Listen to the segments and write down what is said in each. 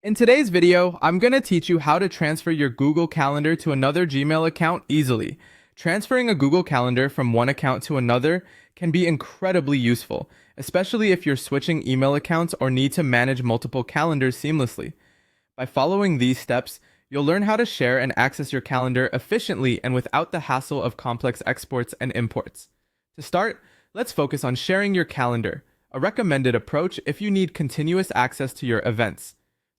In today's video, I'm going to teach you how to transfer your Google Calendar to another Gmail account easily. Transferring a Google Calendar from one account to another can be incredibly useful, especially if you're switching email accounts or need to manage multiple calendars seamlessly. By following these steps, you'll learn how to share and access your calendar efficiently and without the hassle of complex exports and imports. To start, let's focus on sharing your calendar, a recommended approach if you need continuous access to your events.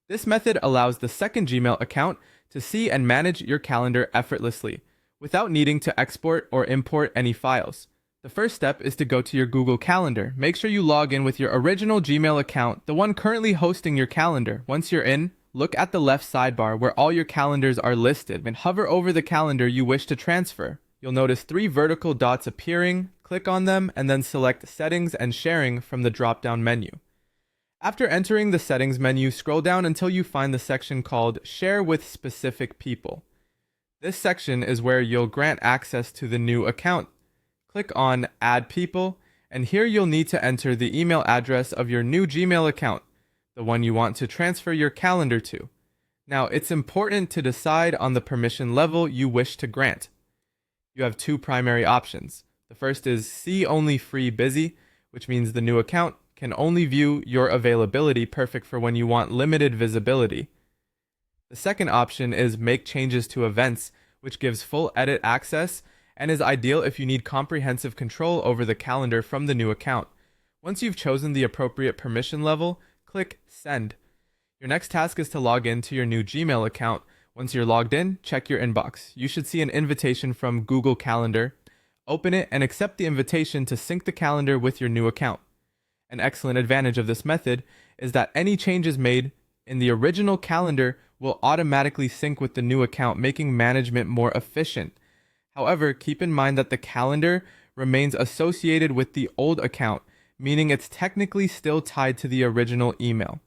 This method allows the second Gmail account to see and manage your calendar effortlessly, without needing to export or import any files. The first step is to go to your Google Calendar. Make sure you log in with your original Gmail account, the one currently hosting your calendar. Once you're in, look at the left sidebar where all your calendars are listed and hover over the calendar you wish to transfer. You'll notice 3 vertical dots appearing, click on them, and then select Settings and Sharing from the drop-down menu. After entering the settings menu, scroll down until you find the section called Share with Specific People. This section is where you'll grant access to the new account. Click on Add People, and here you'll need to enter the email address of your new Gmail account, the one you want to transfer your calendar to. Now, it's important to decide on the permission level you wish to grant. You have 2 primary options. The first is See Only Free Busy, which means the new account can only view your availability, perfect for when you want limited visibility. The second option is Make Changes to Events, which gives full edit access and is ideal if you need comprehensive control over the calendar from the new account. Once you've chosen the appropriate permission level, click Send. Your next task is to log in to your new Gmail account. Once you're logged in, check your inbox. You should see an invitation from Google Calendar. Open it and accept the invitation to sync the calendar with your new account. An excellent advantage of this method is that any changes made in the original calendar will automatically sync with the new account, making management more efficient. However, keep in mind that the calendar remains associated with the old account, meaning it's technically still tied to the original email.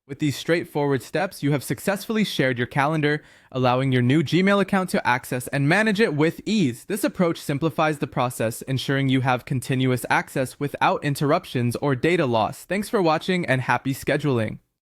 With these straightforward steps, you have successfully shared your calendar, allowing your new Gmail account to access and manage it with ease. This approach simplifies the process, ensuring you have continuous access without interruptions or data loss. Thanks for watching and happy scheduling.